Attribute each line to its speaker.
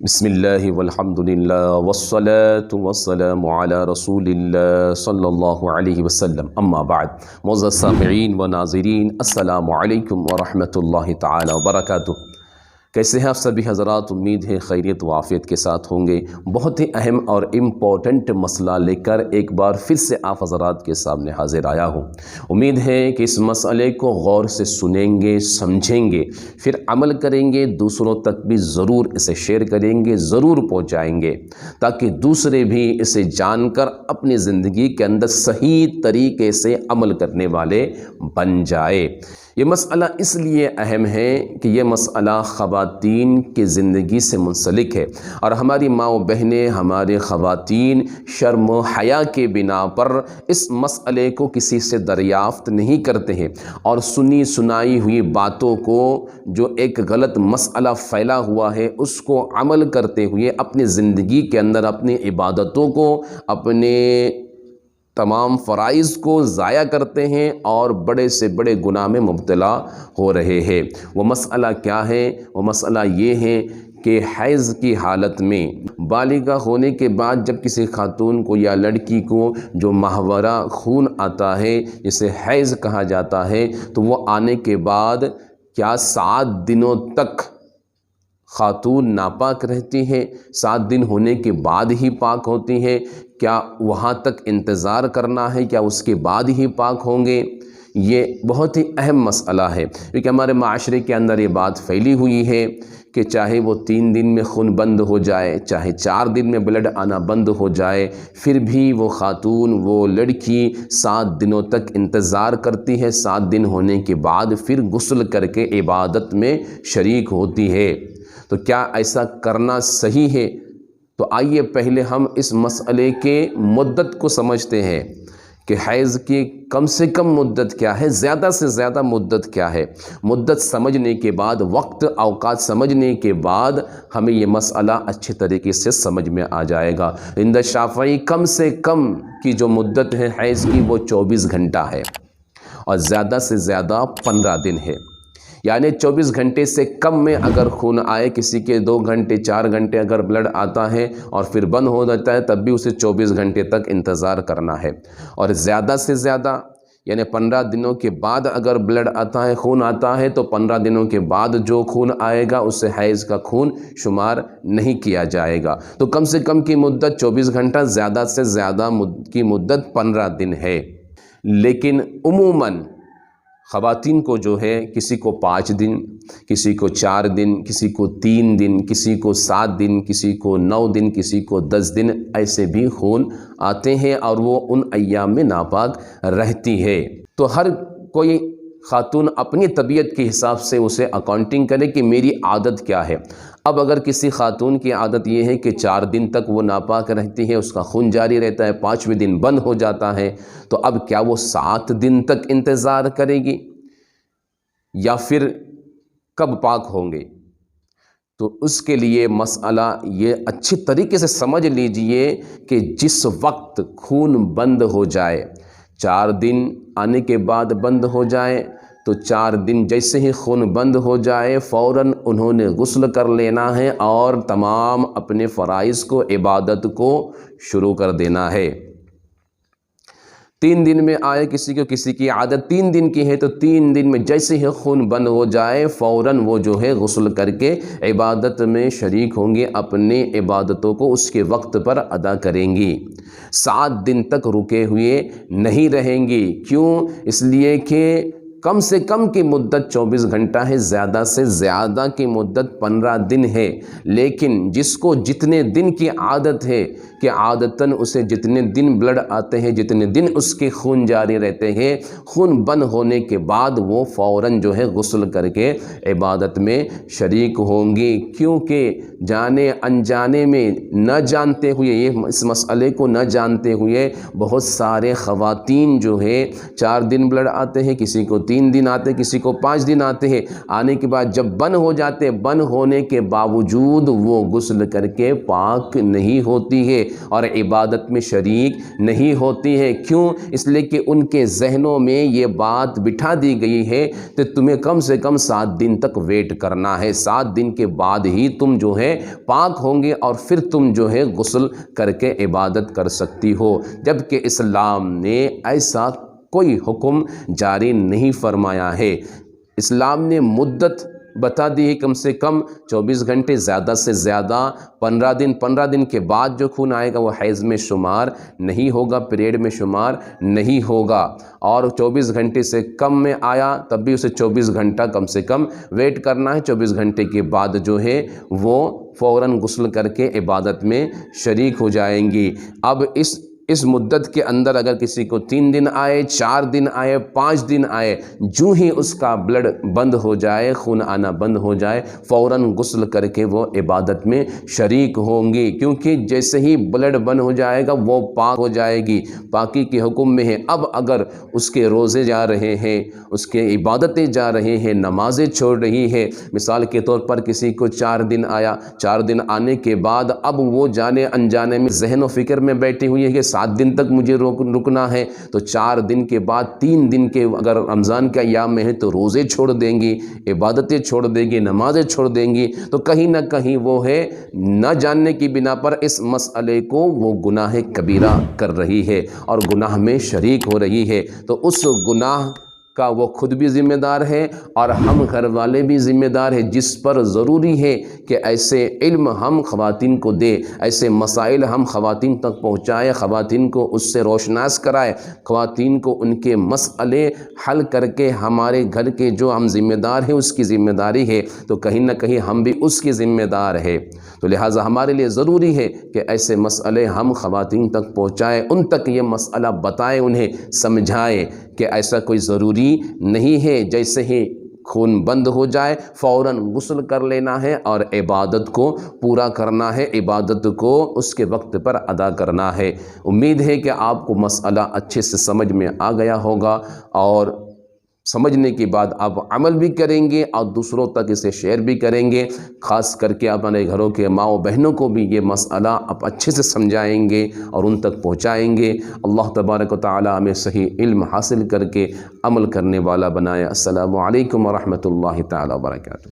Speaker 1: بسم اللہ والحمد للہ والصلاة والسلام علی رسول اللہ صلی اللہ علیہ وسلم اما بعد۔ معزز سامعین و ناظرین، السلام علیکم ورحمۃ اللہ تعالی وبرکاتہ۔ کیسے ہیں آپ سبھی حضرات؟ امید ہے خیریت و عافیت کے ساتھ ہوں گے۔ بہت ہی اہم اور امپورٹنٹ مسئلہ لے کر ایک بار پھر سے آپ حضرات کے سامنے حاضر آیا ہوں۔ امید ہے کہ اس مسئلے کو غور سے سنیں گے، سمجھیں گے، پھر عمل کریں گے، دوسروں تک بھی ضرور اسے شیئر کریں گے، ضرور پہنچائیں گے، تاکہ دوسرے بھی اسے جان کر اپنی زندگی کے اندر صحیح طریقے سے عمل کرنے والے بن جائے۔ یہ مسئلہ اس لیے اہم ہے کہ یہ مسئلہ خواتین کی زندگی سے منسلک ہے، اور ہماری ماں و بہنیں، ہمارے خواتین شرم و حیا کے بنا پر اس مسئلے کو کسی سے دریافت نہیں کرتے ہیں، اور سنی سنائی ہوئی باتوں کو، جو ایک غلط مسئلہ پھیلا ہوا ہے، اس کو عمل کرتے ہوئے اپنی زندگی کے اندر اپنی عبادتوں کو، اپنے تمام فرائض کو ضائع کرتے ہیں اور بڑے سے بڑے گناہ میں مبتلا ہو رہے ہیں۔ وہ مسئلہ کیا ہے؟ وہ مسئلہ یہ ہے کہ حیض کی حالت میں بالغہ ہونے کے بعد جب کسی خاتون کو یا لڑکی کو جو ماہوارہ خون آتا ہے، جسے حیض کہا جاتا ہے، تو وہ آنے کے بعد کیا 7 دنوں تک خاتون ناپاک رہتی ہے؟ 7 دن ہونے کے بعد ہی پاک ہوتی ہے؟ کیا وہاں تک انتظار کرنا ہے؟ کیا اس کے بعد ہی پاک ہوں گے؟ یہ بہت ہی اہم مسئلہ ہے، کیونکہ ہمارے معاشرے کے اندر یہ بات پھیلی ہوئی ہے کہ چاہے وہ 3 دن میں خون بند ہو جائے، چاہے 4 دن میں بلڈ آنا بند ہو جائے، پھر بھی وہ خاتون، وہ لڑکی 7 دنوں تک انتظار کرتی ہے۔ 7 دن ہونے کے بعد پھر غسل کر کے عبادت میں شریک ہوتی ہے۔ تو کیا ایسا کرنا صحیح ہے؟ تو آئیے پہلے ہم اس مسئلے کے مدت کو سمجھتے ہیں کہ حیض کی کم سے کم مدت کیا ہے، زیادہ سے زیادہ مدت کیا ہے۔ مدت سمجھنے کے بعد، وقت اوقات سمجھنے کے بعد ہمیں یہ مسئلہ اچھے طریقے سے سمجھ میں آ جائے گا۔ عند شافعی کم سے کم کی جو مدت ہے حیض کی، وہ 24 گھنٹہ ہے، اور زیادہ سے زیادہ 15 دن ہے۔ یعنی 24 گھنٹے سے کم میں اگر خون آئے، کسی کے 2 گھنٹے 4 گھنٹے اگر بلڈ آتا ہے اور پھر بند ہو جاتا ہے، تب بھی اسے 24 گھنٹے تک انتظار کرنا ہے۔ اور زیادہ سے زیادہ یعنی 15 دنوں کے بعد اگر بلڈ آتا ہے، خون آتا ہے، تو 15 دنوں کے بعد جو خون آئے گا اسے حیض کا خون شمار نہیں کیا جائے گا۔ تو کم سے کم کی مدت 24 گھنٹہ، زیادہ سے زیادہ کی مدت 15 دن ہے۔ لیکن عموماً خواتین کو جو ہے، کسی کو 5 دن، کسی کو 4 دن، کسی کو 3 دن، کسی کو 7 دن، کسی کو 9 دن، کسی کو 10 دن، ایسے بھی خون آتے ہیں، اور وہ ان ایام میں ناپاک رہتی ہے۔ تو ہر کوئی خاتون اپنی طبیعت کے حساب سے اسے اکاؤنٹنگ کرے کہ میری عادت کیا ہے۔ اب اگر کسی خاتون کی عادت یہ ہے کہ 4 دن تک وہ ناپاک رہتی ہے، اس کا خون جاری رہتا ہے، 5ویں دن بند ہو جاتا ہے، تو اب کیا وہ 7 دن تک انتظار کرے گی، یا پھر کب پاک ہوں گے؟ تو اس کے لیے مسئلہ یہ اچھی طریقے سے سمجھ لیجئے کہ جس وقت خون بند ہو جائے، 4 دن آنے کے بعد بند ہو جائے، تو 4 دن جیسے ہی خون بند ہو جائے، فوراً انہوں نے غسل کر لینا ہے اور تمام اپنے فرائض کو، عبادت کو شروع کر دینا ہے۔ 3 دن میں آئے کسی کی عادت 3 دن کی ہے، تو 3 دن میں جیسے ہی خون بند ہو جائے، فوراً وہ جو ہے غسل کر کے عبادت میں شریک ہوں گے، اپنی عبادتوں کو اس کے وقت پر ادا کریں گی۔ 7 دن تک رکے ہوئے نہیں رہیں گی۔ کیوں؟ اس لیے کہ کم سے کم کی مدت 24 گھنٹہ ہے، زیادہ سے زیادہ کی مدت 15 دن ہے۔ لیکن جس کو جتنے دن کی عادت ہے کہ عادتاً اسے جتنے دن بلڈ آتے ہیں، جتنے دن اس کے خون جاری رہتے ہیں، خون بند ہونے کے بعد وہ فوراً جو ہے غسل کر کے عبادت میں شریک ہوں گی۔ کیونکہ جانے انجانے میں، نہ جانتے ہوئے، اس مسئلے کو نہ جانتے ہوئے، بہت سارے خواتین جو ہے 4 دن بلڈ آتے ہیں، کسی کو 3 دن آتے ہیں، کسی کو 5 دن آتے ہیں، آنے کے بعد جب بند ہو جاتے ہیں، بند ہونے کے باوجود وہ غسل کر کے پاک نہیں ہوتی ہے اور عبادت میں شریک نہیں ہوتی ہے۔ کیوں؟ اس لیے کہ ان کے ذہنوں میں یہ بات بٹھا دی گئی ہے کہ تمہیں کم سے کم 7 دن تک ویٹ کرنا ہے، 7 دن کے بعد ہی تم جو ہے پاک ہوں گے اور پھر تم جو ہے غسل کر کے عبادت کر سکتی ہو، جبکہ اسلام نے ایسا کوئی حکم جاری نہیں فرمایا ہے۔ اسلام نے مدت بتا دی ہے، کم سے کم 24 گھنٹے، زیادہ سے زیادہ 15 دن کے بعد جو خون آئے گا وہ حیض میں شمار نہیں ہوگا، پیریڈ میں شمار نہیں ہوگا، اور 24 گھنٹے سے کم میں آیا تب بھی اسے 24 گھنٹہ کم سے کم ویٹ کرنا ہے، 24 گھنٹے کے بعد جو ہے وہ فوراً غسل کر کے عبادت میں شریک ہو جائیں گی۔ اب اس مدت کے اندر اگر کسی کو 3 دن آئے، 4 دن آئے، 5 دن آئے، جو ہی اس کا بلڈ بند ہو جائے، خون آنا بند ہو جائے، فوراً غسل کر کے وہ عبادت میں شریک ہوں گی، کیونکہ جیسے ہی بلڈ بند ہو جائے گا وہ پاک ہو جائے گی، پاکی کے حکم میں ہے۔ اب اگر اس کے روزے جا رہے ہیں، اس کے عبادتیں جا رہے ہیں، نمازیں چھوڑ رہی ہے، مثال کے طور پر کسی کو 4 دن آیا، 4 دن آنے کے بعد اب وہ جانے انجانے میں ذہن و فکر میں بیٹھی ہوئی ہے کہ 7 دن تک مجھے رکنا ہے، تو 4 دن کے بعد 3 دن کے اگر رمضان کے ایام میں ہے تو روزے چھوڑ دیں گی، عبادتیں چھوڑ دیں گی، نمازیں چھوڑ دیں گی، تو کہیں نہ کہیں وہ ہے نہ جاننے کی بنا پر اس مسئلے کو وہ گناہ کبیرہ کر رہی ہے اور گناہ میں شریک ہو رہی ہے، تو اس گناہ کا وہ خود بھی ذمہ دار ہے اور ہم گھر والے بھی ذمہ دار ہیں، جس پر ضروری ہے کہ ایسے علم ہم خواتین کو دے، ایسے مسائل ہم خواتین تک پہنچائے، خواتین کو اس سے روشناس کرائے، خواتین کو ان کے مسئلے حل کر کے ہمارے گھر کے جو ہم ذمہ دار ہیں اس کی ذمہ داری ہے، تو کہیں نہ کہیں ہم بھی اس کی ذمہ دار ہے، تو لہٰذا ہمارے لیے ضروری ہے کہ ایسے مسئلے ہم خواتین تک پہنچائیں، ان تک یہ مسئلہ بتائیں، انہیں سمجھائیں کہ ایسا کوئی ضروری نہیں ہے، جیسے ہی خون بند ہو جائے فوراً غسل کر لینا ہے اور عبادت کو پورا کرنا ہے، عبادت کو اس کے وقت پر ادا کرنا ہے۔ امید ہے کہ آپ کو مسئلہ اچھے سے سمجھ میں آ گیا ہوگا اور سمجھنے کے بعد آپ عمل بھی کریں گے اور دوسروں تک اسے شیئر بھی کریں گے، خاص کر کے اپنے گھروں کے ماؤں بہنوں کو بھی یہ مسئلہ آپ اچھے سے سمجھائیں گے اور ان تک پہنچائیں گے۔ اللہ تبارک و تعالی ہمیں صحیح علم حاصل کر کے عمل کرنے والا بنائے۔ السلام علیکم ورحمۃ اللہ تعالی وبرکاتہ۔